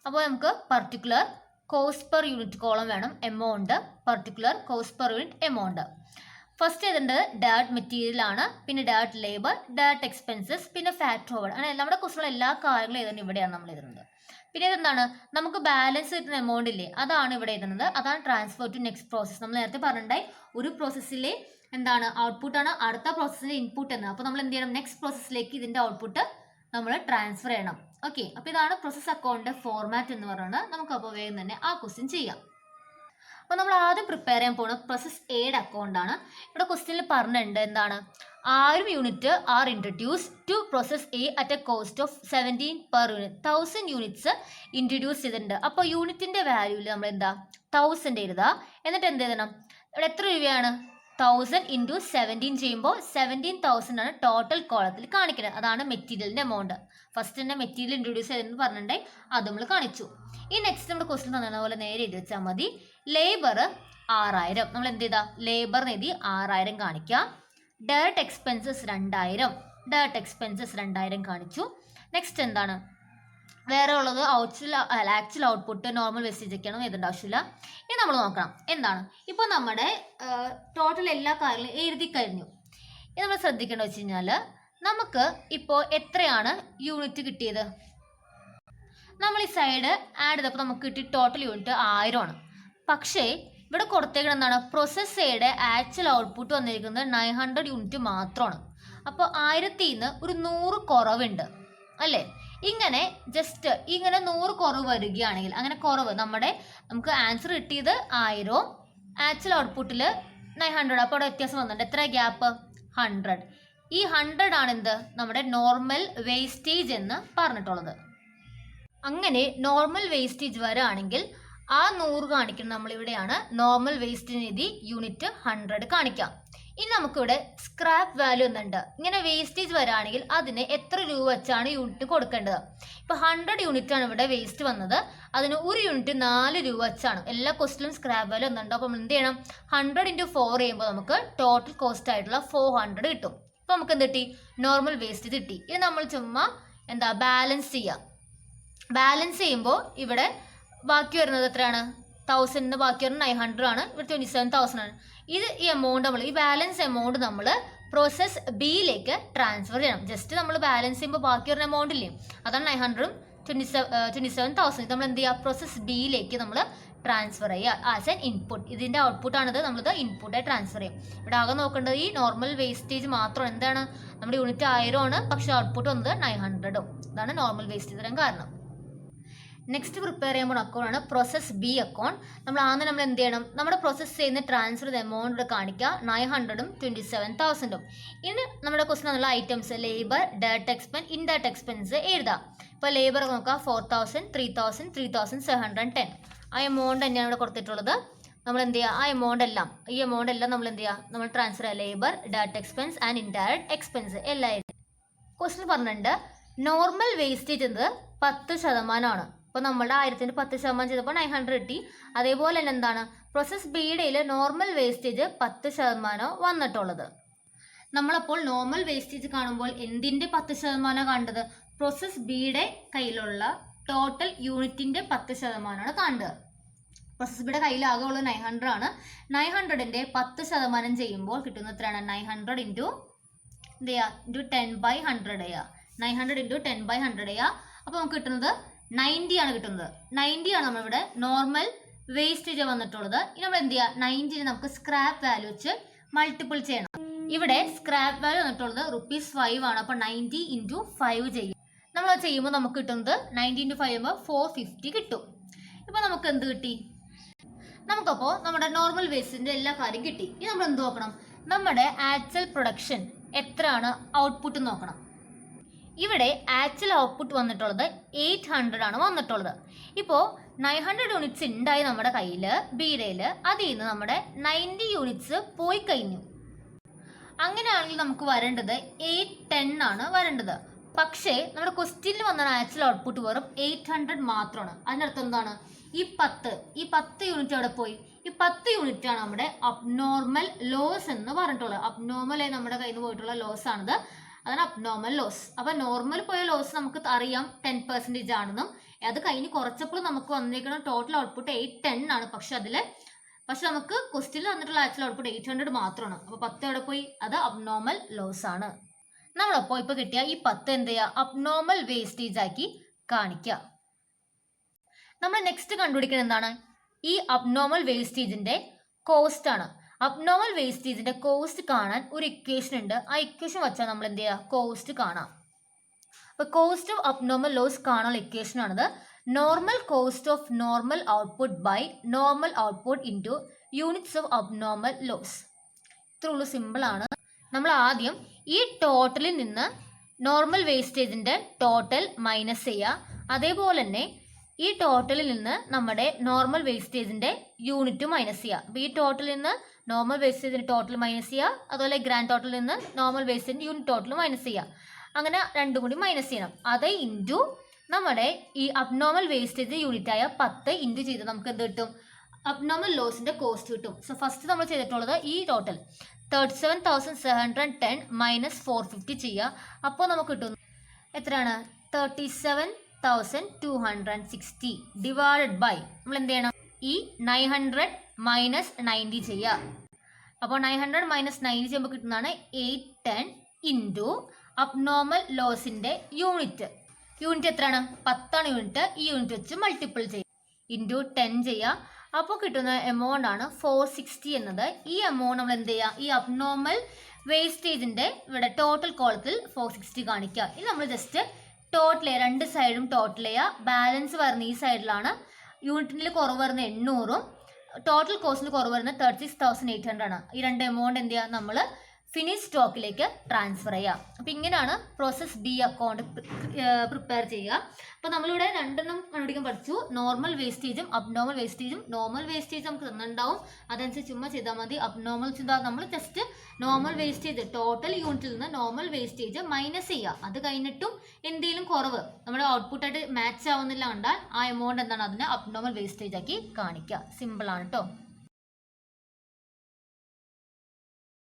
അപ്പോൾ നമുക്ക് particular cost per unit column വേണം, amount, particular cost per unit amount. First എഴുതേണ്ടത് ഡയറക്റ്റ് മെറ്റീരിയൽ ആണ്, പിന്നെ ഡയറക്റ്റ് ലേബർ, ഡയറക്റ്റ് എക്സ്പെൻസസ്, പിന്നെ ഫാക്ടറി ഓവർഹെഡ്. അങ്ങനെ നമ്മുടെ ക്വസ്റ്റിലുള്ള എല്ലാ കാര്യങ്ങളും എഴുതുന്നത് ഇവിടെയാണ് നമ്മൾ എഴുതുന്നത്. പിന്നെ ഇതെന്താണ്, നമുക്ക് ബാലൻസ് കിട്ടുന്ന എമൗണ്ട് ഇല്ലേ, അതാണ് ഇവിടെ എഴുതുന്നത്. അതാണ് ട്രാൻസ്ഫർ ടു നെക്സ്റ്റ് പ്രോസസ്. നമ്മൾ നേരത്തെ പറഞ്ഞിട്ടുണ്ടായി ഒരു പ്രോസസ്സിലെ എന്താണ് ഔട്ട്പുട്ടാണ് അടുത്ത പ്രോസസ്സിലെ ഇൻപുട്ട് എന്ന്. അപ്പോൾ നമ്മൾ എന്ത് ചെയ്യണം, നെക്സ്റ്റ് പ്രോസസ്സിലേക്ക് ഇതിൻ്റെ ഔട്ട്പുട്ട് നമ്മൾ ട്രാൻസ്ഫർ ചെയ്യണം. ഓക്കെ, അപ്പോൾ ഇതാണ് പ്രോസസ് അക്കൗണ്ടിൻ്റെ ഫോർമാറ്റ് എന്ന് പറയുന്നത്. നമുക്കപ്പോൾ വേഗം തന്നെ ആ ക്വസ്റ്റ്യൻ ചെയ്യാം. അപ്പോൾ നമ്മൾ ആദ്യം പ്രിപ്പയർ ചെയ്യാൻ പോകുന്നത് പ്രോസസ് എയുടെ അക്കൗണ്ട് ആണ്. ഇവിടെ ക്വസ്റ്റ്യനിൽ പറഞ്ഞിട്ടുണ്ട് എന്താണ്, 1000 unit are introduce to process A at a cost of 17 per unit. 1000 units introduce ചെയ്തിട്ടുണ്ട്. അപ്പോൾ യൂണിറ്റിൻ്റെ വാല്യൂവിൽ നമ്മൾ എന്താ 1000 എഴുതുക. എന്നിട്ട് എന്ത് എഴുതണം, ഇവിടെ എത്ര രൂപയാണ്, 1000 ഇൻറ്റു 17 ചെയ്യുമ്പോൾ 17,000 ആണ് ടോട്ടൽ കോളത്തിൽ കാണിക്കുന്നത്. അതാണ് മെറ്റീരിയലിൻ്റെ എമൗണ്ട്. ഫസ്റ്റ് തന്നെ മെറ്റീരിയൽ ഇൻട്രൊഡ്യൂസ് ചെയ്തെന്ന് പറഞ്ഞിട്ടുണ്ടെങ്കിൽ അത് നമ്മൾ കാണിച്ചു. ഈ നെക്സ്റ്റ് നമ്മുടെ ക്വസ്റ്റ്യൻ തന്ന പോലെ നേരെ എഴുതി വെച്ചാൽ മതി. ലേബർ 6000, നമ്മൾ എന്ത് ചെയ്താൽ ലേബറിന് എഴുതി 6000 കാണിക്കാം. ഡയറക്റ്റ് എക്സ്പെൻസസ് 2000, ഡയറക്റ്റ് എക്സ്പെൻസസ് 2000 കാണിച്ചു. നെക്സ്റ്റ് എന്താണ് വേറെ ഉള്ളത്, ആക്ച്വൽ ഔട്ട്പുട്ട്, നോർമൽ വേസ്റ്റേജ് ഒക്കെയാണ് എഴുതേണ്ട ആവശ്യമില്ല. ഇനി നമ്മൾ നോക്കണം എന്താണ്, ഇപ്പോൾ നമ്മുടെ ടോട്ടൽ എല്ലാ കാര്യങ്ങളും എഴുതി കഴിഞ്ഞു. ഇത് നമ്മൾ ശ്രദ്ധിക്കേണ്ടത് വെച്ച് കഴിഞ്ഞാൽ, നമുക്ക് ഇപ്പോൾ എത്രയാണ് യൂണിറ്റ് കിട്ടിയത്, നമ്മൾ ഈ സൈഡ് ആഡ് ചെയ്തപ്പോൾ നമുക്ക് കിട്ടിയ ടോട്ടൽ യൂണിറ്റ് 1000 ആണ്. പക്ഷേ ഇവിടെ കൊടുത്തേക്കുന്നത് എന്താണ്, പ്രോസസ് എയുടെ ആക്ച്വൽ ഔട്ട്പുട്ട് വന്നിരിക്കുന്നത് 900 യൂണിറ്റ് മാത്രമാണ്. അപ്പോൾ 1000ൽ നിന്ന് ഒരു 100 കുറവുണ്ട് അല്ലേ. ഇങ്ങനെ ജസ്റ്റ് ഇങ്ങനെ 100 കുറവ് വരികയാണെങ്കിൽ, അങ്ങനെ കുറവ് നമുക്ക് ആൻസർ കിട്ടിയത് 1000, ആക്ച്വൽ ഔട്ട്പുട്ടിൽ 900. അപ്പോൾ അവിടെ വ്യത്യാസം വന്നിട്ടുണ്ട്. എത്ര ഗ്യാപ്പ്, 100. ഈ 100 ആണ് എന്ത്, നമ്മുടെ നോർമൽ വേസ്റ്റേജ് എന്ന് പറഞ്ഞിട്ടുള്ളത്. അങ്ങനെ നോർമൽ വേസ്റ്റേജ് വരാണെങ്കിൽ ആ 100 കാണിക്കുന്നത് നമ്മളിവിടെയാണ് നോർമൽ വേസ്റ്റേജ് എഴുതി യൂണിറ്റ് 100 കാണിക്കാം. ഇനി നമുക്കിവിടെ സ്ക്രാപ്പ് വാല്യൂ എന്നുണ്ട്. ഇങ്ങനെ വേസ്റ്റേജ് വരാണെങ്കിൽ അതിന് എത്ര രൂപ വെച്ചാണ് യൂണിറ്റ് കൊടുക്കേണ്ടത്. ഇപ്പോൾ 100 യൂണിറ്റ് ആണ് ഇവിടെ വേസ്റ്റ് വന്നത്, അതിന് ഒരു യൂണിറ്റ് 4 രൂപ വെച്ചാണ്. എല്ലാ കോസ്റ്റിലും സ്ക്രാപ്പ് വാല്യൂ എന്നുണ്ട്. അപ്പോൾ എന്ത് ചെയ്യണം, 100 × 4 ചെയ്യുമ്പോൾ നമുക്ക് ടോട്ടൽ കോസ്റ്റ് ആയിട്ടുള്ള 400 കിട്ടും. ഇപ്പോൾ നമുക്ക് എന്ത് കിട്ടി, നോർമൽ വേസ്റ്റേജ് കിട്ടി. ഇത് നമ്മൾ ചുമ്മാ ബാലൻസ് ചെയ്യാം. ബാലൻസ് ചെയ്യുമ്പോൾ ഇവിടെ ബാക്കി വരുന്നത് എത്രയാണ്, 1000 ബാക്കി വരുന്നത് 900 ആണ്, ഇവിടെ 27,000 ആണ്. ഈ എമൗണ്ട് ഈ ബാലൻസ് എമൗണ്ട് നമ്മൾ പ്രോസസ് ബിയിലേക്ക് ട്രാൻസ്ഫർ ചെയ്യണം. ജസ്റ്റ് നമ്മൾ ബാലൻസ് ചെയ്യുമ്പോൾ ബാക്കി വരുന്ന എമൗണ്ട് ഇല്ലേ, അതാണ് 900ഉം 27,000. നമ്മൾ എന്ത് ചെയ്യുക, പ്രോസസ് ബിയിലേക്ക് നമ്മൾ ട്രാൻസ്ഫർ ചെയ്യുക ആസ് എൻ ഇൻപുട്ട്. ഇതിൻ്റെ ഔട്ട്പുട്ടാണിത്, നമ്മളിത് ഇൻപുട്ടായി ട്രാൻസ്ഫർ ചെയ്യും. ഇവിടെ ആകെ നോക്കേണ്ടത് ഈ നോർമൽ വേസ്റ്റേജ് മാത്രം. എന്താണ്, നമ്മുടെ യൂണിറ്റ് 1000 ആണ്, പക്ഷേ ഔട്ട്പുട്ട് വന്നത് 900ഉം. ഇതാണ് നോർമൽ വേസ്റ്റേജ് തരാൻ കാരണം. നെക്സ്റ്റ് പ്രിപ്പയർ ചെയ്യുമ്പോൾ അക്കൗണ്ടാണ് പ്രോസസ് ബി അക്കൗണ്ട്. നമ്മൾ എന്ത് ചെയ്യണം, നമ്മുടെ പ്രോസസ്സ് ചെയ്യുന്ന ട്രാൻസ്ഫർ ചെയ്ത എമൗണ്ട് കാണിക്കുക, 900ഉം 27,000ഉം. ഇനി നമ്മുടെ ക്വസ്റ്റൻ എന്നുള്ള items labour, direct expense, indirect expense എഴുതാം. ഇപ്പോൾ ലേബർ നോക്കുക 4,000, 3,000, 3,710. ആ എമൗണ്ട് തന്നെയാണ് ഇവിടെ കൊടുത്തിട്ടുള്ളത്. നമ്മൾ എന്ത് ചെയ്യുക, ഈ എമൗണ്ട് എല്ലാം നമ്മൾ എന്ത് ചെയ്യുക, നമ്മൾ ട്രാൻസ്ഫർ ചെയ്യുക. Labour, direct expense and indirect expense എല്ലാം എഴുതി. ക്വസ്റ്റൻ പറഞ്ഞിട്ടുണ്ട് നോർമൽ വേസ്റ്റേജ് എന്നത് 10% ഇപ്പോൾ നമ്മുടെ 1000ന് 10% ചെയ്തപ്പോൾ 900 കിട്ടി. അതേപോലെ തന്നെ എന്താണ്, പ്രോസസ് ബിയുടെ നോർമൽ വേസ്റ്റേജ് 10% വന്നിട്ടുള്ളത്. നമ്മളപ്പോൾ നോർമൽ വേസ്റ്റേജ് കാണുമ്പോൾ എന്തിൻ്റെ 10% കണ്ടത്, പ്രോസസ് ബിയുടെ കയ്യിലുള്ള ടോട്ടൽ യൂണിറ്റിൻ്റെ 10%ആണ് കണ്ടത്. പ്രോസസ് ബിയുടെ കയ്യിലാകെ ഉള്ളത് 900 ആണ്. 900ൻ്റെ 10% ചെയ്യുമ്പോൾ കിട്ടുന്ന എത്രയാണ്, 900 ഇൻറ്റു എന്ത് ചെയ്യുക, ഇൻറ്റു 10/100 ചെയ്യുക. 900 ഇൻറ്റു 10/100 ചെയ്യുക. അപ്പോൾ നമുക്ക് കിട്ടുന്നത് 90 ആണ് കിട്ടുന്നത്. 90 ആണ് നമ്മളിവിടെ നോർമൽ വേസ്റ്റേജ് വന്നിട്ടുള്ളത്. ഇനി നമ്മൾ എന്ത് ചെയ്യുക, 90 നമുക്ക് സ്ക്രാപ്പ് വാല്യൂ വെച്ച് മൾട്ടിപ്പിൾ ചെയ്യണം. ഇവിടെ സ്ക്രാപ്പ് വാല്യൂ വന്നിട്ടുള്ളത് ₹5 ആണ്. അപ്പോൾ 90 × 5 ചെയ്യും. നമ്മൾ അത് ചെയ്യുമ്പോൾ നമുക്ക് കിട്ടുന്നത് 90 × 5 ആകുമ്പോൾ 450 കിട്ടും. ഇപ്പോൾ നമുക്ക് എന്ത് കിട്ടി? നമുക്കപ്പോൾ നമ്മുടെ നോർമൽ വേസ്റ്റിന്റെ എല്ലാ കാര്യം കിട്ടി. ഇനി നമ്മൾ എന്ത് നോക്കണം? നമ്മുടെ ആക്ച്വൽ പ്രൊഡക്ഷൻ എത്രയാണ് ഔട്ട്പുട്ട് നോക്കണം. ഇവിടെ ആക്ച്വൽ ഔട്ട്പുട്ട് വന്നിട്ടുള്ളത് 800 ആണ് വന്നിട്ടുള്ളത്. ഇപ്പോൾ 900 യൂണിറ്റ്സ് ഉണ്ടായി നമ്മുടെ കയ്യിൽ ബീഡയിൽ. അതിൽ നിന്ന് നമ്മുടെ 90 യൂണിറ്റ്സ് പോയി കഴിഞ്ഞു. അങ്ങനെയാണെങ്കിൽ നമുക്ക് വരേണ്ടത് 810 ആണ് വരേണ്ടത്. പക്ഷേ നമ്മുടെ ക്വസ്റ്റ്യനിൽ വന്ന ആക്ച്വൽ ഔട്ട്പുട്ട് വെറും 800 മാത്രമാണ്. അതിനർത്ഥം എന്താണ്? ഈ 10 യൂണിറ്റ് അവിടെ പോയി. ഈ 10 യൂണിറ്റ് ആണ് നമ്മുടെ അബ്നോർമൽ ലോസ് എന്ന് പറഞ്ഞിട്ടുള്ളത്. അബ്നോർമലായി നമ്മുടെ കയ്യിൽ നിന്ന് പോയിട്ടുള്ള ലോസ് ആണിത്. അതാണ് അബ്നോർമൽ ലോസ്. അപ്പൊ നോർമൽ പോയ ലോസ് നമുക്ക് അറിയാം 10% ആണെന്നും. അത് കഴിഞ്ഞ് കുറച്ചപ്പോൾ നമുക്ക് വന്നിരിക്കുന്ന ടോട്ടൽ ഔട്ട്പുട്ട് 810 ആണ്. പക്ഷെ നമുക്ക് ക്വസ്റ്റ്യനിൽ വന്നിട്ടുള്ള ആക്ച്വൽ ഔട്ട്പുട്ട് 800 മാത്രമാണ്. അപ്പൊ 10 എവിടെ പോയി? അത് അബ്നോർമൽ ലോസ് ആണ്. നമ്മളപ്പോൾ ഇപ്പൊ കിട്ടിയ ഈ 10 എന്ത് ചെയ്യുക? അബ്നോർമൽ വേസ്റ്റേജ് ആക്കി കാണിക്കുക. നമ്മൾ നെക്സ്റ്റ് കണ്ടുപിടിക്കുന്നത് എന്താണ്? ഈ അബ്നോർമൽ വേസ്റ്റേജിന്റെ കോസ്റ്റ് ആണ്. അബ്നോർമൽ വേസ്റ്റേജിന്റെ കോസ്റ്റ് കാണാൻ ഒരു ഇക്വേഷൻ ഉണ്ട്. ആ ഇക്വേഷൻ വെച്ചാൽ നമ്മൾ എന്ത് ചെയ്യുക? കോസ്റ്റ് കാണാം. അപ്പൊ കോസ്റ്റ് ഓഫ് അബ്നോർമൽ ലോസ് കാണാനുള്ള ഇക്വേഷൻ ആണിത്. Normal cost of normal output by normal output into units of abnormal loss. ഇത്രയുള്ളൂ, സിമ്പിൾ ആണ്. നമ്മൾ ആദ്യം ഈ ടോട്ടലിൽ നിന്ന് നോർമൽ വേസ്റ്റേജിന്റെ ടോട്ടൽ മൈനസ് ചെയ്യുക. അതേപോലെ തന്നെ ഈ ടോട്ടലിൽ നിന്ന് നമ്മുടെ നോർമൽ വേസ്റ്റേജിന്റെ യൂണിറ്റ് മൈനസ് ചെയ്യുക. അപ്പോൾ ഈ ടോട്ടലിൽ നിന്ന് നോർമൽ വേസ്റ്റേജിന്റെ ടോട്ടൽ മൈനസ് ചെയ്യുക. അതുപോലെ ഗ്രാൻഡ് ടോട്ടലിൽ നിന്ന് നോർമൽ വേസ്റ്റേജിന്റെ യൂണിറ്റ് ടോട്ടൽ മൈനസ് ചെയ്യുക. അങ്ങനെ രണ്ടും കൂടി മൈനസ് ചെയ്യണം. അത് ഇൻറ്റു നമ്മുടെ ഈ അബ്നോർമൽ വേസ്റ്റേജ് യൂണിറ്റ് ആയ 10 ഇൻറ്റു ചെയ്ത് നമുക്ക് എന്ത് കിട്ടും? അബ്നോർമൽ ലോസിന്റെ കോസ്റ്റ് കിട്ടും. സോ ഫസ്റ്റ് നമ്മൾ ചെയ്തിട്ടുള്ളത് ഈ ടോട്ടൽ 37,710 മൈനസ് 450 ചെയ്യുക. അപ്പോൾ നമുക്ക് കിട്ടും എത്രയാണ്? 37,260 ഡിവൈഡഡ് ബൈ നമ്മൾ എന്ത് ചെയ്യണം? ഈ 900 മൈനസ് 90 ചെയ്യുക. അപ്പോൾ 900 മൈനസ് 90 ചെയ്യുമ്പോൾ കിട്ടുന്നതാണ് 810 ഇൻറ്റു അബ്നോർമൽ ലോസിന്റെ യൂണിറ്റ്. യൂണിറ്റ് എത്രയാണ്? 10 യൂണിറ്റ്. ഈ യൂണിറ്റ് വെച്ച് മൾട്ടിപ്പിൾ ചെയ്യും. ഇൻറ്റു 10 ചെയ്യുക. അപ്പോൾ കിട്ടുന്ന എമൗണ്ട് ആണ് 460 എന്നത്. ഈ എമൗണ്ട് നമ്മൾ എന്ത് ചെയ്യുക? ഈ അബ്നോർമൽ വേസ്റ്റേജിന്റെ ഇവിടെ ടോട്ടൽ കോളത്തിൽ 460 കാണിക്കുക. ഇനി നമ്മൾ ജസ്റ്റ് ടോട്ടൽ ചെയ്യുക. രണ്ട് സൈഡും ടോട്ടൽ ചെയ്യുക. ബാലൻസ് വരുന്ന ഈ സൈഡിലാണ്. യൂണിറ്റിൽ കുറവ് വരുന്ന 800ഉം ടോട്ടൽ കോസ്റ്റിന് കുറവ് വരുന്ന 36,800 ആണ്. ഈ രണ്ട് എമൗണ്ട് എന്ത് ചെയ്യുക? നമ്മൾ ഫിനിഷ് സ്റ്റോക്കിലേക്ക് ട്രാൻസ്ഫർ ചെയ്യുക. അപ്പം ഇങ്ങനെയാണ് പ്രോസസ് ബി അക്കൗണ്ട് പ്രിപ്പയർ ചെയ്യുക. അപ്പോൾ നമ്മളിവിടെ രണ്ടെണ്ണം കണ്ടുപിടിക്കാൻ പഠിച്ചു. നോർമൽ വേസ്റ്റേജും അബ്നോർമൽ വേസ്റ്റേജും. നോർമൽ വേസ്റ്റേജ് നമുക്ക് തന്നിട്ടുണ്ടാവും, അതനുസരിച്ച് ചുമ്മാ ചെയ്താൽ മതി. അബ്നോർമൽ ചെയ്താൽ നമ്മൾ ജസ്റ്റ് നോർമൽ വേസ്റ്റേജ് ടോട്ടൽ യൂണിറ്റിൽ നിന്ന് നോർമൽ വേസ്റ്റേജ് മൈനസ് ചെയ്യുക. അത് കഴിഞ്ഞിട്ടും എന്തെങ്കിലും കുറവ് നമ്മുടെ ഔട്ട്പുട്ടായിട്ട് മാച്ച് ആവുന്നില്ല കണ്ടാൽ ആ എമൗണ്ട് എന്താണ്? അതിനെ അബ്നോർമൽ വേസ്റ്റേജ് ആക്കി കാണിക്കുക. സിമ്പിൾ ആണ് കേട്ടോ.